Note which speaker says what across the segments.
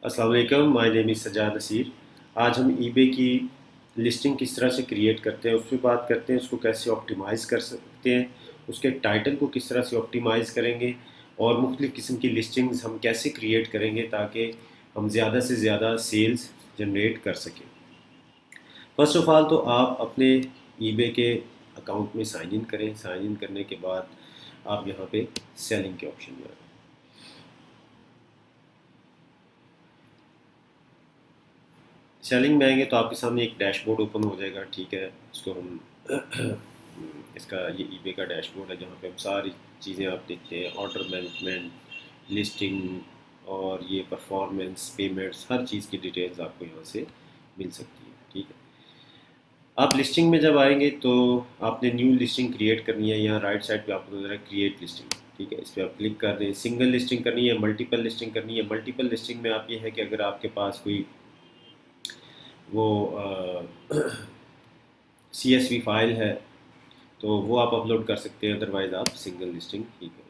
Speaker 1: अस्सलाम वालेकुम, my name is Sajjad Nasir. आज हम ईबे की लिस्टिंग किस तरह से क्रिएट करते हैं उस पर बात करते हैं। उसको कैसे ऑप्टिमाइज़ कर सकते हैं, उसके टाइटल को किस तरह से ऑप्टिमाइज़ करेंगे और मुख्तलिफ़ किस्म की लिस्टिंग्स हम कैसे क्रिएट करेंगे ताकि हम ज़्यादा से ज़्यादा सेल्स जनरेट कर सकें। फ़र्स्ट ऑफ़ ऑल तो आप अपने ईबे के अकाउंट में साइन इन करें। साइन इन करने के बाद आप यहाँ पे सेलिंग के ऑप्शन में आएँ। सेलिंग में आएंगे तो आपके सामने एक डैशबोर्ड ओपन हो जाएगा। ठीक है, इसको हम इसका ये ईबे का डैशबोर्ड है जहाँ पे हम सारी चीज़ें आप देखते हैं, ऑर्डर मैनेजमेंट, लिस्टिंग और ये परफॉर्मेंस, पेमेंट्स, हर चीज़ की डिटेल्स आपको यहाँ से मिल सकती है। ठीक है, आप लिस्टिंग में जब आएंगे तो आपने न्यू लिस्टिंग क्रिएट करनी है। यहाँ राइट साइड पे आपको नजर है क्रिएट लिस्टिंग। ठीक है, इस पर आप क्लिक कर दें। सिंगल लिस्टिंग करनी है, मल्टीपल लिस्टिंग करनी है। मल्टीपल लिस्टिंग में आप ये है कि अगर आपके पास कोई वो CSV फाइल है तो वो आप अपलोड कर सकते हैं, अदरवाइज़ आप सिंगल लिस्टिंग ही करें।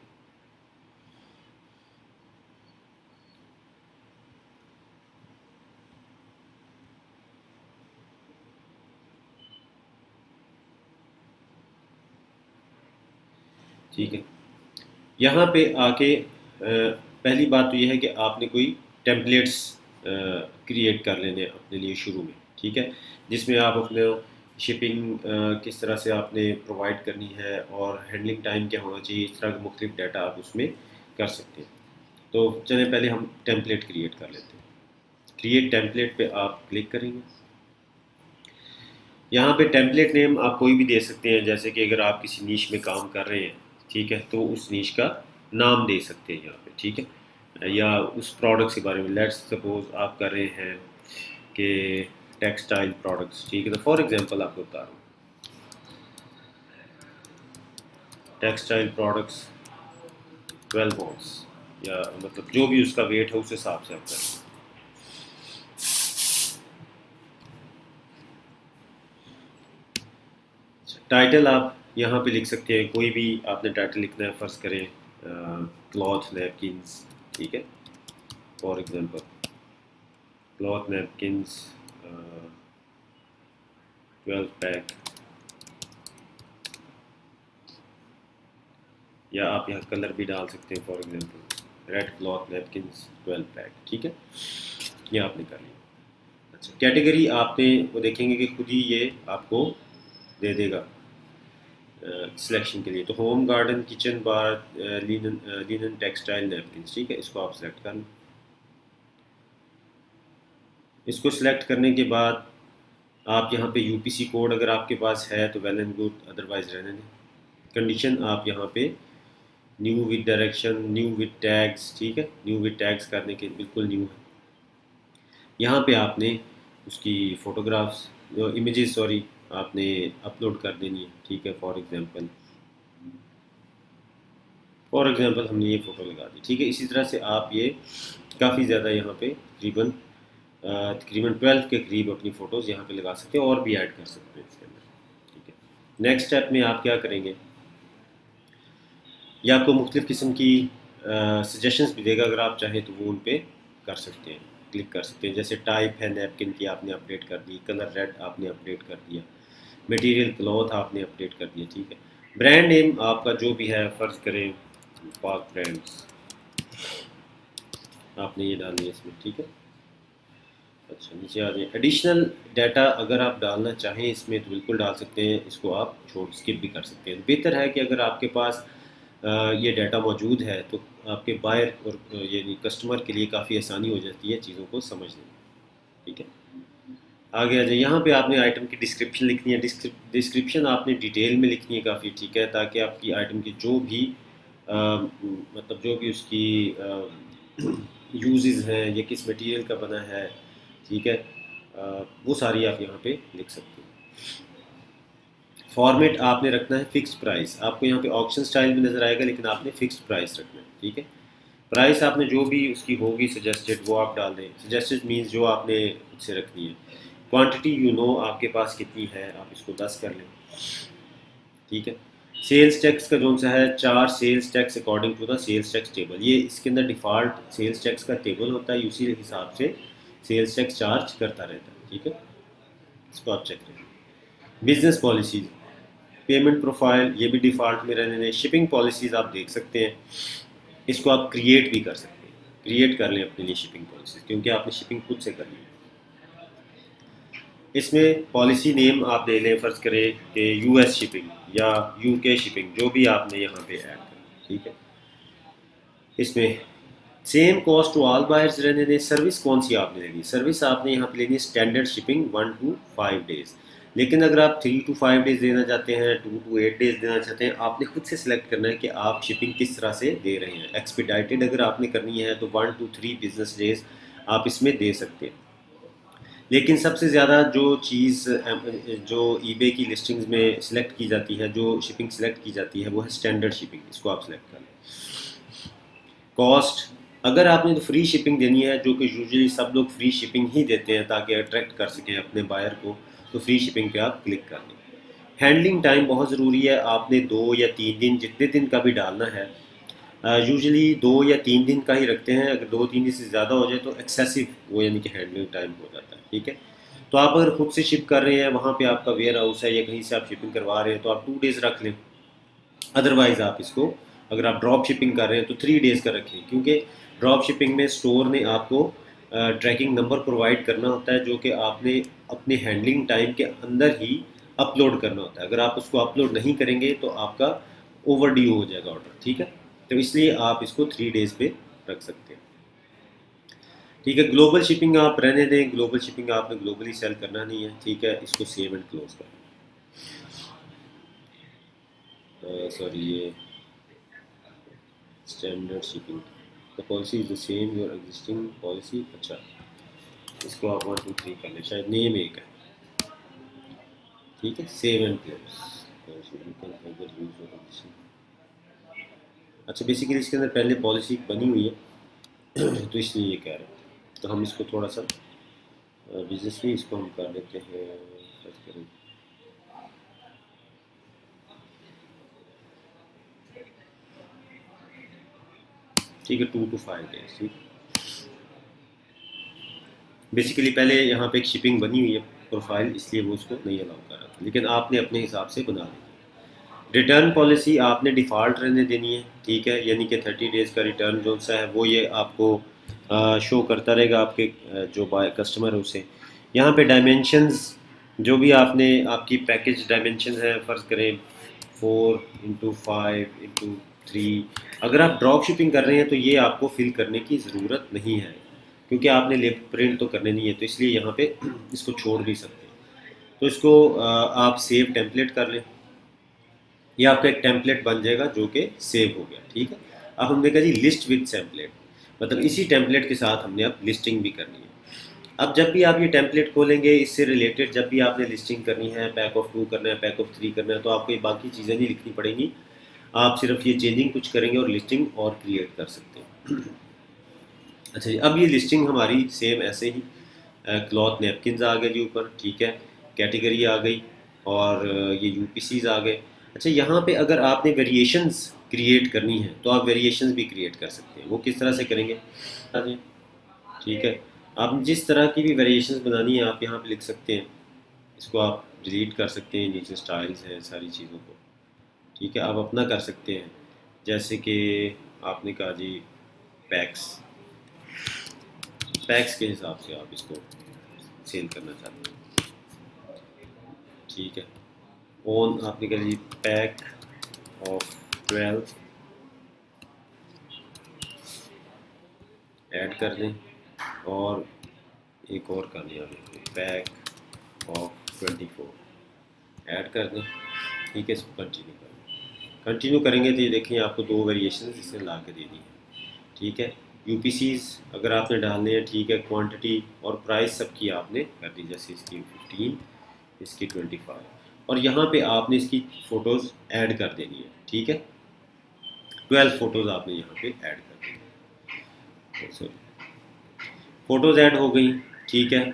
Speaker 1: ठीक है, यहाँ पे आके पहली बात तो ये है कि आपने कोई टेम्पलेट्स क्रिएट कर लेने अपने लिए शुरू में। ठीक है, जिसमें आप अपने शिपिंग किस तरह से आपने प्रोवाइड करनी है और हैंडलिंग टाइम क्या होना चाहिए, इस तरह के मुख्तलिफ डाटा आप उसमें कर सकते हैं। तो चलिए पहले हम टेम्पलेट क्रिएट कर लेते हैं। क्रिएट टेम्पलेट पे आप क्लिक करेंगे। यहाँ पे टेम्पलेट नेम आप कोई भी दे सकते हैं, जैसे कि अगर आप किसी नीश में काम कर रहे हैं, ठीक है, तो उस नीश का नाम दे सकते हैं यहाँ पे। ठीक है, या उस प्रोडक्ट्स के बारे में, लेट्स सपोज आप कर रहे हैं कि टेक्सटाइल प्रोडक्ट्स। ठीक है, तो फॉर एग्जांपल आपको बता रहा हूँ टेक्सटाइल प्रोडक्ट्स 12 ऑन्स, या मतलब जो भी उसका वेट है उस हिसाब से आप करें। टाइटल आप यहाँ पे लिख सकते हैं, कोई भी आपने टाइटल लिखना है, फ़र्ज़ करें क्लॉथ नैपकिन्स। ठीक है, for example cloth napkins 12 pack, या आप यहाँ कलर भी डाल सकते हैं, for example red cloth napkins 12 pack. ठीक है, ये आपने कर लिया। अच्छा, कैटेगरी आपने वो देखेंगे कि खुद ही ये आपको दे देगा सिलेक्शन के लिए। तो होम गार्डन किचन बार लिनन लिनन टेक्सटाइल नैपकिन्स। ठीक है, इसको आप सेलेक्ट कर लें। इसको सिलेक्ट करने के बाद आप यहाँ पे UPC कोड अगर आपके पास है तो वेल एंड गुड, अदरवाइज रहने दें। कंडीशन आप यहाँ पे new with direction, new with tags. ठीक है, न्यू विद टैग्स करने के बिल्कुल न्यू है। यहाँ पे आपने उसकी फ़ोटोग्राफ्स, इमेजेस सॉरी, आपने अपलोड कर देनी है। ठीक है, फॉर एग्ज़ाम्पल हमने ये फ़ोटो लगा दी। ठीक है, इसी तरह से आप ये काफ़ी ज़्यादा यहाँ पे तकरीबन 12 के करीब अपनी फ़ोटोज़ यहाँ पे लगा सकते हैं और भी ऐड कर सकते हैं इसके अंदर। ठीक है, नेक्स्ट स्टेप में आप क्या करेंगे, या आपको मुख्तलिफ़ किस्म की सजेशंस भी देगा, अगर आप चाहें तो वो उन पे कर सकते हैं, क्लिक कर सकते हैं। जैसे टाइप है नैपकिन की, आपने अपडेट कर दी, कलर रेड आपने अपडेट कर दिया, मटेरियल क्लॉथ आपने अपडेट कर दिया। ठीक है, ब्रांड नेम आपका जो भी है, फ़र्ज़ करें पाक ब्रांड्स, आपने ये डालनी है इसमें। ठीक है, अच्छा नीचे आ जाए। एडिशनल डाटा अगर आप डालना चाहें इसमें तो बिल्कुल डाल सकते हैं, इसको आप छोड़ स्किप भी कर सकते हैं। बेहतर है कि अगर आपके पास ये डाटा मौजूद है तो आपके बायर और यानी कस्टमर के लिए काफ़ी आसानी हो जाती है चीज़ों को समझने में। ठीक है, आगे आ जाए। यहाँ पे आपने आइटम की डिस्क्रिप्शन लिखनी है। डिस्क्रिप्शन आपने डिटेल में लिखनी है काफ़ी। ठीक है, ताकि आपकी आइटम की जो भी मतलब जो भी उसकी यूजेस हैं, ये किस मटेरियल का बना है। ठीक है, वो सारी आप यहाँ पे लिख सकते हैं। फॉर्मेट आपने रखना है फिक्स्ड प्राइस। आपको यहाँ पे ऑक्शन स्टाइल में नज़र आएगा, लेकिन आपने फिक्स्ड प्राइस रखना है। ठीक है, प्राइस आपने जो भी उसकी होगी सजेस्टेड वो आप डाल दें। सजेस्टेड मीन्स जो आपने खुद से रखनी है। क्वांटिटी आपके पास कितनी है, आप इसको 10 कर लें। ठीक है, सेल्स टैक्स का जो सा है 4 sales tax according to the sales tax table, ये इसके अंदर डिफ़ॉल्ट सेल्स टैक्स का टेबल होता है, उसी हिसाब से सेल्स टैक्स चार्ज करता रहता है। ठीक है, इसको आप चेक करें। बिजनेस पॉलिसीज, पेमेंट प्रोफाइल, ये भी डिफ़ॉल्ट में रहने दें। शिपिंग पॉलिसीज़ आप देख सकते हैं, इसको आप क्रिएट भी कर सकते हैं, क्रिएट कर लें अपने लिए शिपिंग पॉलिसीज़, क्योंकि आपने शिपिंग खुद से करनी है। इसमें पॉलिसी नेम आप दे लें, फ़र्ज़ करें कि यूएस शिपिंग या यूके शिपिंग, जो भी आपने यहाँ पे ऐड करना। ठीक है, इसमें same cost to all buyers रहने दें। सर्विस कौन सी आपने लेनी है? सर्विस आपने यहाँ पे लेनी है स्टैंडर्ड शिपिंग 1 to 5 डेज़। लेकिन अगर आप 3 to 5 डेज़ देना चाहते हैं, 2 to 8 डेज़ देना चाहते हैं, आपने खुद से सिलेक्ट करना है कि आप शिपिंग किस तरह से दे रहे हैं। एक्सपीडाइटेड अगर आपने करनी है तो 1 to 3 बिजनेस डेज़ आप इसमें दे सकते हैं। लेकिन सबसे ज़्यादा जो चीज़ जो ईबे की लिस्टिंग्स में सिलेक्ट की जाती है, जो शिपिंग सिलेक्ट की जाती है, वो है स्टैंडर्ड शिपिंग। इसको आप सिलेक्ट कर लें। कॉस्ट, अगर आपने तो फ्री शिपिंग देनी है, जो कि यूजुअली सब लोग फ्री शिपिंग ही देते हैं ताकि अट्रैक्ट कर सकें अपने बायर को, तो फ्री शिपिंग पे आप क्लिक कर लें। हैंडलिंग टाइम बहुत ज़रूरी है, आपने 2 या 3 दिन, जितने दिन का भी डालना है, यूजुअली 2 या 3 दिन का ही रखते हैं। अगर 2-3 दिन से ज़्यादा हो जाए तो एक्सेसिव वो यानी कि हैंडलिंग टाइम हो जाता है। ठीक है, तो आप अगर खुद से शिप कर रहे हैं, वहाँ पे आपका वेयर हाउस है या कहीं से आप शिपिंग करवा रहे हैं, तो आप 2 डेज़ रख लें। अदरवाइज़ आप इसको, अगर आप ड्रॉप शिपिंग कर रहे हैं तो 3 डेज़ का रखें, क्योंकि ड्रॉप शिपिंग में स्टोर ने आपको ट्रैकिंग नंबर प्रोवाइड करना होता है, जो कि आपने अपने हैंडलिंग टाइम के अंदर ही अपलोड करना होता है। अगर आप उसको अपलोड नहीं करेंगे तो आपका ओवर ड्यू हो जाएगा ऑर्डर। ठीक है, तो इसलिए आप इसको 3 डेज़ पे रख सकते हैं। ठीक है, ग्लोबल शिपिंग आप रहने दें, ग्लोबल शिपिंग आपने ग्लोबली सेल करना नहीं है। ठीक है, इसको सेव एंड क्लोज कर, सॉरी ये standard shipping, the policy is the same your existing policy. अच्छा, इसको आप 1 2 3 कर लें, शायद नेम एक है। ठीक है, सेव एंड क्लोज। अच्छा, बेसिकली इसके अंदर पहले पॉलिसी बनी हुई है तो इसलिए ये कह रहे हैं। तो हम इसको थोड़ा सा बिजनेस में इसको हम कर लेते हैं, सर्च करें। ठीक है, 2 to 5 डेज। ठीक, बेसिकली पहले यहाँ पे एक शिपिंग बनी हुई है प्रोफाइल, इसलिए वो उसको नहीं अलाउ कर रहा था, लेकिन आपने अपने हिसाब से बना ली। रिटर्न पॉलिसी आपने डिफ़ॉल्ट रहने देनी है। ठीक है, यानी कि 30 डेज़ का रिटर्न जो सा है वो ये आपको शो करता रहेगा आपके जो बाय कस्टमर है उसे। यहाँ पे डायमेंशंस, जो भी आपने आपकी पैकेज डायमेंशन है, फ़र्ज़ करें 4x5x3, अगर आप ड्रॉप शिपिंग कर रहे हैं तो ये आपको फिल करने की ज़रूरत नहीं है, क्योंकि आपने लेब प्रिंट तो करने नहीं है, तो इसलिए यहाँ पे इसको छोड़ भी सकते हैं। तो इसको आप सेव टेम्पलेट कर लें, ये आपका एक टेम्पलेट बन जाएगा जो कि सेव हो गया। ठीक है, अब हमने कहा जी लिस्ट विद टेम्पलेट, मतलब इसी टेम्पलेट के साथ हमने अब लिस्टिंग भी करनी है। अब जब भी आप ये टेम्पलेट खोलेंगे, इससे रिलेटेड जब भी आपने लिस्टिंग करनी है, पैक ऑफ 2 करना है, पैक ऑफ 3 करना है, तो आपको ये बाकी चीज़ें नहीं लिखनी पड़ेंगी। आप सिर्फ ये चेंजिंग कुछ करेंगे और लिस्टिंग और क्रिएट कर सकते हैं। अच्छा जी, अब ये लिस्टिंग हमारी सेम ऐसे ही क्लॉथ नैपकिन्स आ गए जी ऊपर। ठीक है, कैटेगरी आ गई और ये यूपीसीज आ गए। अच्छा, यहाँ पे अगर आपने वेरिएशंस क्रिएट करनी है तो आप वेरिएशंस भी क्रिएट कर सकते हैं। वो किस तरह से करेंगे? हाँ जी, ठीक है, आप जिस तरह की भी वेरिएशंस बनानी है आप यहाँ पे लिख सकते हैं। इसको आप डिलीट कर सकते हैं, नीचे स्टाइल्स हैं सारी चीज़ों को। ठीक है, आप अपना कर सकते हैं, जैसे कि आपने कहा जी पैक्स, पैक्स के हिसाब से आप इसको सेल करना चाहते हैं। ठीक है, ओन आपने कह लीजिए पैक ऑफ 12 ऐड कर दें, और एक और कर लिया पैक ऑफ 24 ऐड कर दें। ठीक है, इसको कंटिन्यू करें। कंटिन्यू करेंगे तो ये देखें आपको 2 वेरिएशन इसने ला के दे दी है। ठीक है, यूपीसीज अगर आपने डालने हैं, ठीक है, क्वांटिटी और प्राइस सबकी आपने कर दी, जैसे इसकी 15, इसकी 25, और यहाँ पे आपने इसकी फ़ोटोज़ ऐड कर देनी है। ठीक है, 12 फ़ोटोज़ आपने यहाँ पे ऐड कर दी। सॉरी, फ़ोटोज़ ऐड हो गई। ठीक है,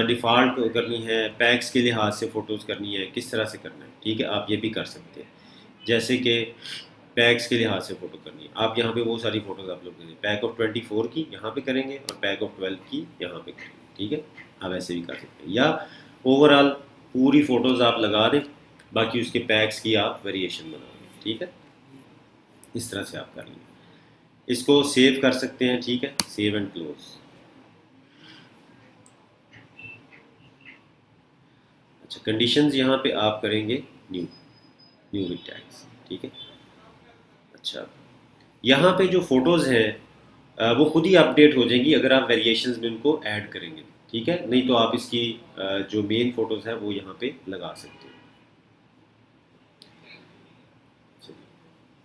Speaker 1: डिफ़ॉल्ट करनी है, पैक्स के लिहाज से फ़ोटोज़ करनी है, किस तरह से करना है। ठीक है, आप ये भी कर सकते हैं। जैसे कि पैक्स के लिहाज से फ़ोटो करनी है, आप यहाँ पे वो सारी फ़ोटोज़ अपलोड करेंगे, पैक ऑफ 24 की यहाँ पे करेंगे और पैक ऑफ 12 की यहाँ पे करेंगे, ठीक है। आप ऐसे भी कर सकते हैं, या ओवरऑल पूरी फ़ोटोज़ आप लगा दें, बाकी उसके पैक्स की आप वेरिएशन बना दें, ठीक है। इस तरह से आप कर लेंगे, इसको सेव कर सकते हैं, ठीक है, सेव एंड क्लोज। अच्छा, कंडीशंस यहाँ पे आप करेंगे न्यू, न्यू विद टैग्स, ठीक है। अच्छा, यहाँ पे जो फ़ोटोज़ हैं वो खुद ही अपडेट हो जाएंगी अगर आप वेरिएशंस में उनको ऐड करेंगे, ठीक है। नहीं तो आप इसकी जो मेन फ़ोटोज़ है वो यहाँ पे लगा सकते हैं।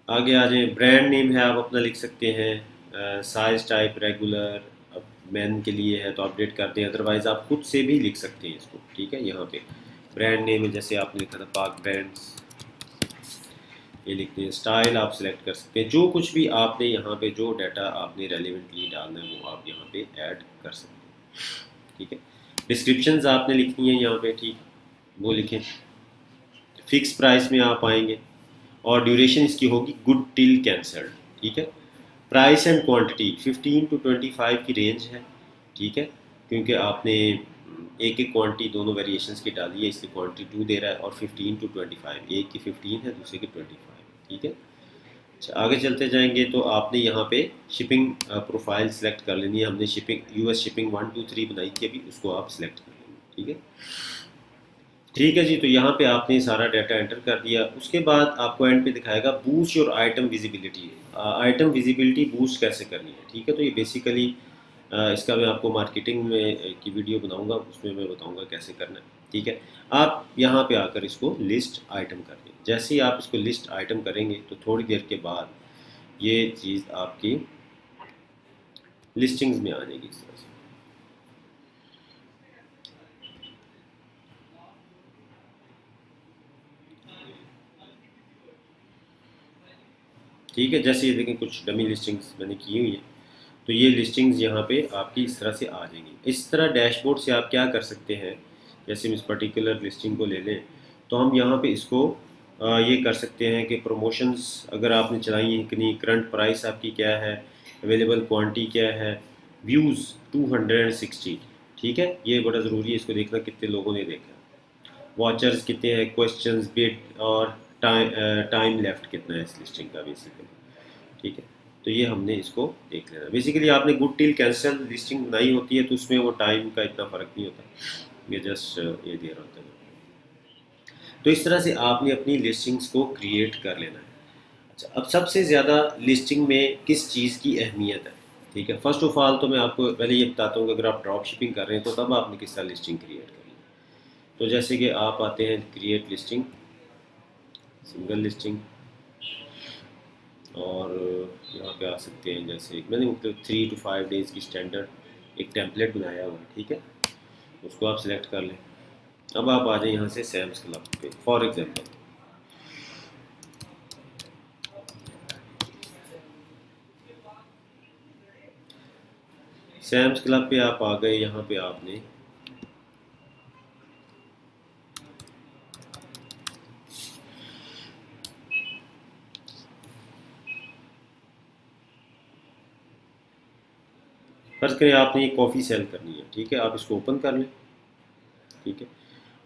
Speaker 1: आगे आ जाए, ब्रांड नेम है आप अपना लिख सकते हैं, साइज टाइप रेगुलर, अब मैन के लिए है तो अपडेट कर दें, अदरवाइज़ आप खुद से भी लिख सकते हैं इसको, ठीक है। यहाँ पे ब्रांड नेम है, जैसे आपने लिखा था पाक ब्रांड्स, ये लिखते हैं। स्टाइल आप सिलेक्ट कर सकते हैं, जो कुछ भी आपने यहाँ पे जो डाटा आपने रेलिवेंटली डालना है वो आप यहाँ पे ऐड कर सकते हैं, ठीक है। डिस्क्रिप्शंस आपने लिखनी है यहाँ पे, ठीक, वो लिखें। फिक्स प्राइस में आप आएंगे और ड्यूरेशन इसकी होगी गुड टिल कैंसल्ड, ठीक है। प्राइस एंड क्वांटिटी 15 टू 25 की रेंज है, ठीक है, क्योंकि आपने एक एक क्वांटिटी दोनों वेरिएशंस की डाली है, इसलिए क्वांटिटी 2 दे रहा है, और 15 टू 25, एक की 15 है दूसरे की 25, ठीक है। अच्छा, आगे चलते जाएंगे तो आपने यहाँ पे शिपिंग प्रोफाइल सेलेक्ट कर लेनी है, हमने शिपिंग यूएस शिपिंग 1 2 3 बनाई थी अभी, उसको आप सिलेक्ट कर लेंगे, ठीक है। ठीक है जी, तो यहाँ पे आपने सारा डाटा एंटर कर दिया, उसके बाद आपको एंड पे दिखाएगा boost your item visibility. Item visibility boost कैसे करनी है, ठीक है। तो ये बेसिकली इसका मैं आपको मार्केटिंग में की वीडियो बनाऊंगा, उसमें मैं बताऊंगा कैसे करना है, ठीक है। आप यहाँ पे आकर इसको लिस्ट आइटम कर दें, जैसे ही आप इसको लिस्ट आइटम करेंगे तो थोड़ी देर के बाद ये चीज़ आपकी लिस्टिंग्स में आ जाएगी इस तरह से। ठीक है, जैसे ये देखें कुछ डमी लिस्टिंग्स मैंने की हुई है, तो ये लिस्टिंग्स यहाँ पे आपकी इस तरह से आ जाएंगी। इस तरह डैशबोर्ड से आप क्या कर सकते हैं, जैसे हम इस पर्टिकुलर लिस्टिंग को ले लें तो हम यहाँ पे इसको ये कर सकते हैं कि प्रमोशंस अगर आपने चलाई हैं कितनी, करंट प्राइस आपकी क्या है, अवेलेबल क्वांटिटी क्या है, व्यूज़ 260, ठीक है। ये बड़ा ज़रूरी है, इसको देखना कितने लोगों ने देखा, वॉचर्स कितने हैं, क्वेश्चंस, बिड, और टाइम लेफ्ट कितना है इस लिस्टिंग का बेसिकली, ठीक है। तो ये हमने इसको देख लेना। बेसिकली आपने गुड टिल कैंसल लिस्टिंग बनाई होती है तो उसमें वो टाइम का इतना फ़र्क नहीं होता, ये जस्ट ये दे रहा होता है। तो इस तरह से आपने अपनी लिस्टिंग्स को क्रिएट कर लेना है। अच्छा, अब सबसे ज़्यादा लिस्टिंग में किस चीज़ की अहमियत है, ठीक है। फर्स्ट ऑफ ऑल तो मैं आपको पहले ये बताता हूँ कि अगर आप ड्रॉप शिपिंग कर रहे हैं तो तब आपने किस तरह लिस्टिंग क्रिएट करनी है। तो जैसे कि आप आते हैं क्रिएट लिस्टिंग, सिंगल लिस्टिंग, और यहाँ पे आ सकते हैं, जैसे मैंने मतलब 3 to 5 डेज़ की स्टैंडर्ड एक टेम्पलेट बनाया हुआ है, ठीक है, उसको आप सिलेक्ट कर लें। अब आप आ जाए यहाँ से सैम्स क्लब पे, फॉर एग्जांपल सैम्स क्लब पे आप आ गए, यहाँ पे आपने फर्ज करें आपने ये कॉफ़ी सेल करनी है, ठीक है, आप इसको ओपन कर लें, ठीक है,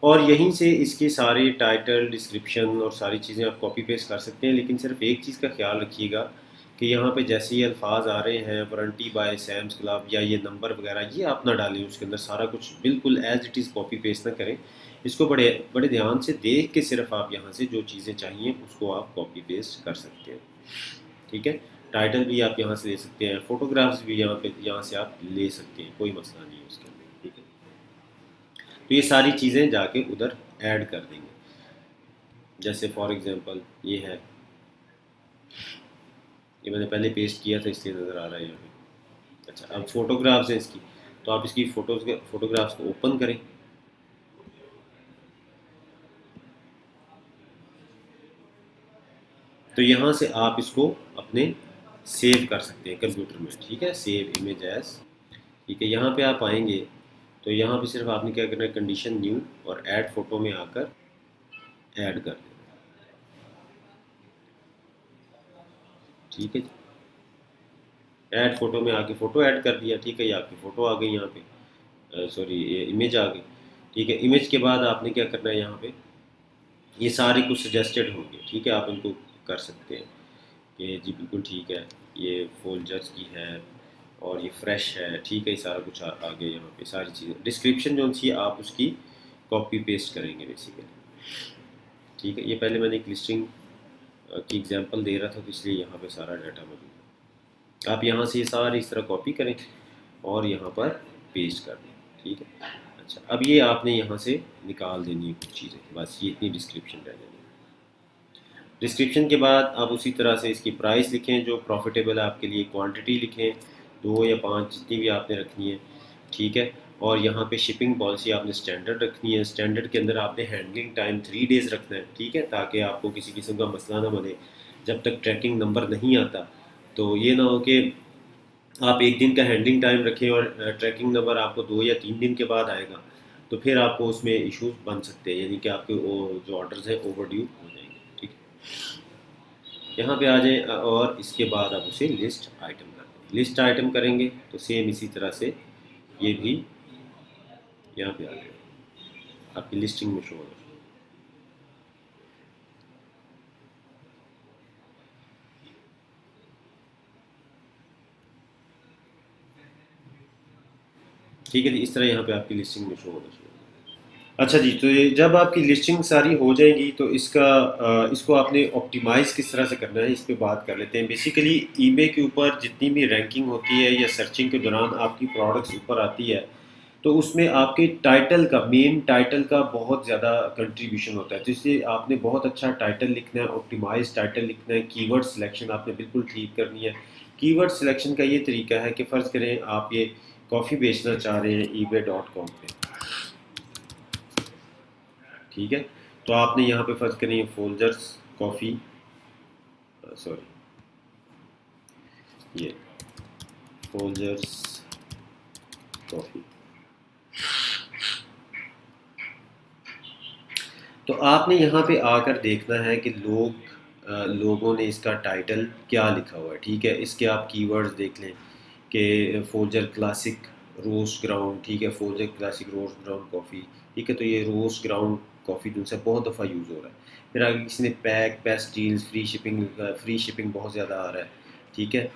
Speaker 1: और यहीं से इसके सारे टाइटल, डिस्क्रिप्शन और सारी चीज़ें आप कॉपी पेस्ट कर सकते हैं। लेकिन सिर्फ एक चीज़ का ख्याल रखिएगा कि यहाँ पे जैसे ये अल्फाज आ रहे हैं वारंटी बाय सैम्स क्लब या ये नंबर वगैरह, ये आप ना डालें उसके अंदर, सारा कुछ बिल्कुल as it is copy paste ना करें। इसको बड़े बड़े ध्यान से देख के सिर्फ आप यहाँ से जो चीज़ें चाहिए उसको आप कॉपी पेस्ट कर सकते हैं, ठीक है। टाइटल भी आप यहाँ से ले सकते हैं, फ़ोटोग्राफ्स भी यहाँ से आप ले सकते हैं, कोई मसला नहीं है उसके अंदर, ठीक है। तो ये सारी चीज़ें जाके उधर ऐड कर देंगे। जैसे फॉर एग्जांपल ये है, ये मैंने पहले पेस्ट किया था इसलिए नज़र आ रहा है यहाँ पे। अच्छा, अब फोटोग्राफ्स हैं इसकी, तो आप इसकी फोटोग्राफ्स को ओपन करें, तो यहाँ से आप इसको अपने सेव कर सकते हैं कंप्यूटर में, ठीक है, सेव इमेज एज, ठीक है। यहाँ पे आप आएंगे तो यहाँ पे सिर्फ आपने क्या करना है, कंडीशन न्यू और ऐड फोटो में आकर ऐड कर देना, ठीक है जी। ऐड फ़ोटो में आके फ़ोटो ऐड कर दिया, ठीक है, ये आपकी फ़ोटो आ गई यहाँ पे, सॉरी ये इमेज आ गई। ठीक है, इमेज के बाद आपने क्या करना है, यहाँ पे ये सारे कुछ सजेस्टेड होंगे, ठीक है, आप इनको कर सकते हैं कि जी बिल्कुल ठीक है, ये फोल्जर्स की है और ये फ्रेश है, ठीक है, ये सारा कुछ आ गया यहाँ पे, सारी चीज़ें डिस्क्रिप्शन जो सी आप उसकी कॉपी पेस्ट करेंगे बेसिकली। ठीक है, ये पहले मैंने एक लिस्टिंग की एग्जांपल दे रहा था, तो इसलिए यहाँ पे सारा डाटा मौजूद है। आप यहाँ से ये सारी इस तरह कॉपी करें और यहाँ पर पेस्ट कर दें, ठीक है। अच्छा, अब ये आपने यहाँ से निकाल देनी है कुछ चीज़ें, बस ये इतनी डिस्क्रिप्शन रह जानी है। डिस्क्रिप्शन के बाद आप उसी तरह से इसकी प्राइस लिखें जो प्रॉफिटेबल है आपके लिए, क्वांटिटी लिखें 2 या 5 जितनी भी आपने रखनी है, ठीक है। और यहाँ पे शिपिंग पॉलिसी आपने स्टैंडर्ड रखनी है, स्टैंडर्ड के अंदर आपने हैंडलिंग टाइम 3 डेज़ रखना है, ठीक है, ताकि आपको किसी किस्म का मसला ना बने जब तक ट्रैकिंग नंबर नहीं आता। तो ये ना हो कि आप एक दिन का हैंडलिंग टाइम रखें और ट्रैकिंग नंबर आपको 2 या 3 दिन के बाद आएगा, तो फिर आपको उसमें इश्यूज बन सकते हैं, यानी कि आपके जो ऑर्डर्स हैं ओवरड्यू हो जाएंगे, ठीक है। यहाँ पे आ जाए और इसके बाद आप उसे लिस्ट आइटम कर दें, लिस्ट आइटम करेंगे तो सेम इसी तरह से ये भी यहाँ पे आ जाएगा, आपकी लिस्टिंग में शो होगा। ठीक है जी, इस तरह यहाँ पे आपकी लिस्टिंग में शो होना शुरू होगा। अच्छा जी, तो ये जब आपकी लिस्टिंग सारी हो जाएगी तो इसको आपने ऑप्टिमाइज़ किस तरह से करना है, इस पे बात कर लेते हैं। बेसिकली ईबे के ऊपर जितनी भी रैंकिंग होती है या सर्चिंग के दौरान आपकी प्रोडक्ट्स ऊपर आती है, तो उसमें आपके टाइटल का, मेन टाइटल का बहुत ज़्यादा कंट्रीब्यूशन होता है। तो इसलिए आपने बहुत अच्छा टाइटल लिखना है, ऑप्टिमाइज टाइटल लिखना है, कीवर्ड सिलेक्शन आपने बिल्कुल ठीक करनी है। कीवर्ड सिलेक्शन का ये तरीका है कि फ़र्ज़ करें आप ये कॉफ़ी बेचना चाह रहे हैं ebay.com पे, ठीक है। तो आपने यहाँ पे फ़र्ज़ करें फोल्जर्स कॉफ़ी, सॉरी ये फोल्जर्स कॉफ़ी, तो आपने यहाँ पे आकर देखना है कि लोगों ने इसका टाइटल क्या लिखा हुआ है, ठीक है। इसके आप कीवर्ड्स देख लें कि फोल्जर क्लासिक रोस्ट ग्राउंड, ठीक है, फोल्जर क्लासिक रोस्ट ग्राउंड कॉफ़ी, ठीक है। तो ये रोस्ट ग्राउंड कॉफ़ी जो है बहुत दफ़ा यूज़ हो रहा है। फिर आगे किसी ने pack, best deals, free shipping बहुत ज़्यादा आ रहा है, ठीक है।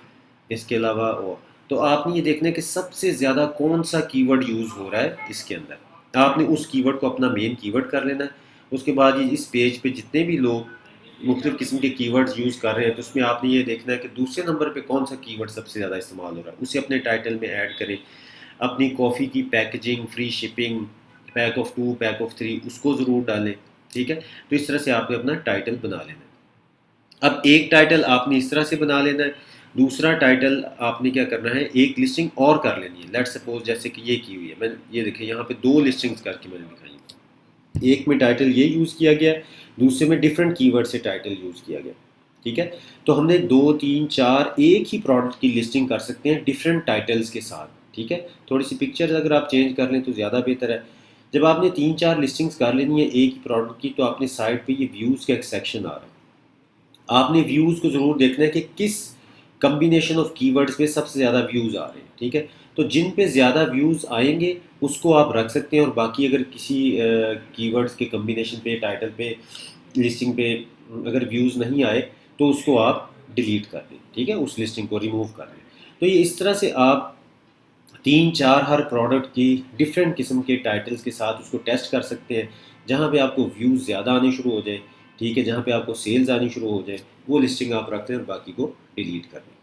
Speaker 1: इसके अलावा और तो आपने ये देखना है कि सबसे ज़्यादा कौन सा कीवर्ड यूज़ हो रहा है इसके अंदर, आपने उस कीवर्ड को अपना मेन कीवर्ड कर लेना है। उसके बाद ये इस पेज पे जितने भी लोग मुख्तलिफ़ किस्म के कीवर्ड्स यूज़ कर रहे हैं, तो उसमें आपने ये देखना है कि दूसरे नंबर पे कौन सा कीवर्ड सबसे ज़्यादा इस्तेमाल हो रहा है, उसे अपने टाइटल में ऐड करें। अपनी कॉफ़ी की packaging, free shipping, pack of 2, pack of 3 उसको ज़रूर डालें, ठीक है। तो इस तरह से आपने अपना टाइटल बना लेना है। अब एक टाइटल आपने इस तरह से बना लेना है, दूसरा टाइटल आपने क्या करना है, एक लिस्टिंग और कर लेनी है। लेट्स सपोज जैसे कि ये की हुई है, मैंने ये देखिए यहाँ पे 2 लिस्टिंग्स करके मैंने दिखाई है। एक में टाइटल ये यूज़ किया गया, दूसरे में डिफरेंट कीवर्ड से टाइटल यूज़ किया गया, ठीक है। तो हमने 2, 3, 4 एक ही प्रोडक्ट की लिस्टिंग कर सकते हैं डिफरेंट टाइटल्स के साथ, ठीक है। थोड़ी सी पिक्चर्स अगर आप चेंज कर लें तो ज़्यादा बेहतर है। जब आपने 3-4 लिस्टिंग्स कर लेनी है एक ही प्रोडक्ट की, तो आपने साइड पे ये व्यूज़ का एक सेक्शन आ रहा है। आपने व्यूज़ को ज़रूर देखना है कि किस कम्बिनेशन ऑफ कीवर्ड्स में सबसे ज़्यादा व्यूज़ आ रहे हैं, ठीक है। तो जिन पे ज़्यादा व्यूज़ आएंगे उसको आप रख सकते हैं, और बाकी अगर किसी कीवर्ड्स के कम्बिनेशन पे, टाइटल पे, लिस्टिंग पे अगर व्यूज़ नहीं आए तो उसको आप डिलीट कर दें, ठीक है, उस लिस्टिंग को रिमूव कर दें। तो ये इस तरह से आप 3-4 हर प्रोडक्ट की डिफरेंट किस्म के टाइटल्स के साथ उसको टेस्ट कर सकते हैं। जहाँ पे आपको व्यूज़ ज़्यादा आने शुरू हो जाए, ठीक है, जहाँ पे आपको सेल्स आनी शुरू हो जाए, वो लिस्टिंग आप रखते हैं और बाकी को डिलीट कर दें,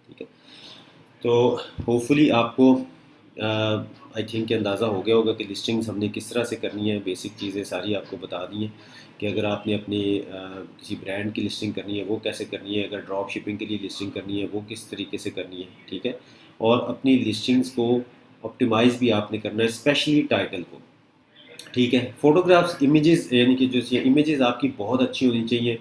Speaker 1: ठीक है। तो होपफुली आपको आई थिंक अंदाज़ा हो गया होगा कि लिस्टिंग्स हमने किस तरह से करनी है। बेसिक चीज़ें सारी आपको बता दी हैं कि अगर आपने अपने किसी ब्रांड की लिस्टिंग करनी है वो कैसे करनी है, अगर ड्रॉप शिपिंग के लिए लिस्टिंग करनी है वो किस तरीके से करनी है, ठीक है। और अपनी लिस्टिंग्स को ऑप्टिमाइज़ भी आपने करना है, स्पेशली टाइटल को, ठीक है। फ़ोटोग्राफ्स, इमेजेस, यानी कि जो इमेजेस आपकी बहुत अच्छी होनी चाहिए।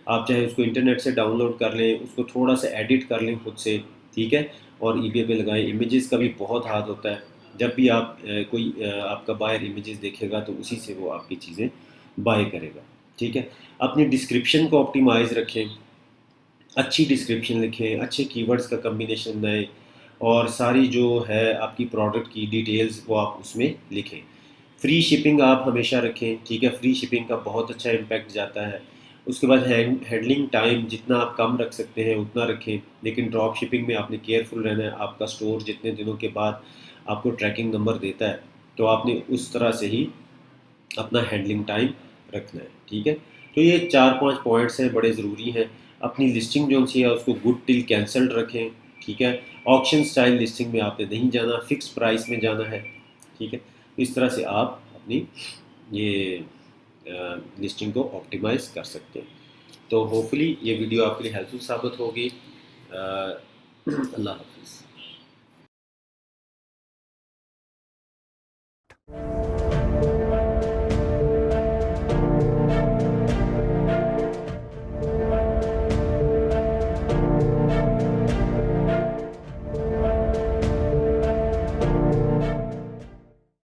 Speaker 1: आप चाहे उसको इंटरनेट से डाउनलोड कर लें, उसको थोड़ा सा एडिट कर लें खुद से, ठीक है, और ईबे पे लगाएं। इमेजेस का भी बहुत हाथ होता है। जब भी आप कोई आपका बायर इमेजेस देखेगा तो उसी से वो आपकी चीज़ें बाय करेगा, ठीक है। अपनी डिस्क्रिप्शन को ऑप्टिमाइज़ रखें, अच्छी डिस्क्रिप्शन लिखें, अच्छे कीवर्ड्स का कम्बिनेशन दें, और सारी जो है आपकी प्रोडक्ट की डिटेल्स वो आप उसमें लिखें। फ्री शिपिंग आप हमेशा रखें, ठीक है, फ्री शिपिंग का बहुत अच्छा इम्पैक्ट जाता है। उसके बाद हैंडलिंग टाइम जितना आप कम रख सकते हैं उतना रखें, लेकिन ड्रॉप शिपिंग में आपने केयरफुल रहना है। आपका स्टोर जितने दिनों के बाद आपको ट्रैकिंग नंबर देता है, तो आपने उस तरह से ही अपना हैंडलिंग टाइम रखना है, ठीक है। तो ये 4-5 पॉइंट्स हैं, बड़े ज़रूरी हैं। अपनी लिस्टिंग जो सी है उसको गुड टिल कैंसल्ड रखें, ठीक है। ऑक्शन स्टाइल लिस्टिंग में आपने नहीं जाना, फिक्स प्राइस में जाना है, ठीक है। इस तरह से आप अपनी ये लिस्टिंग को ऑप्टिमाइज कर सकते हैं। तो होपफुली ये वीडियो आपके लिए हेल्पफुल साबित होगी। अल्लाह हाफिज़।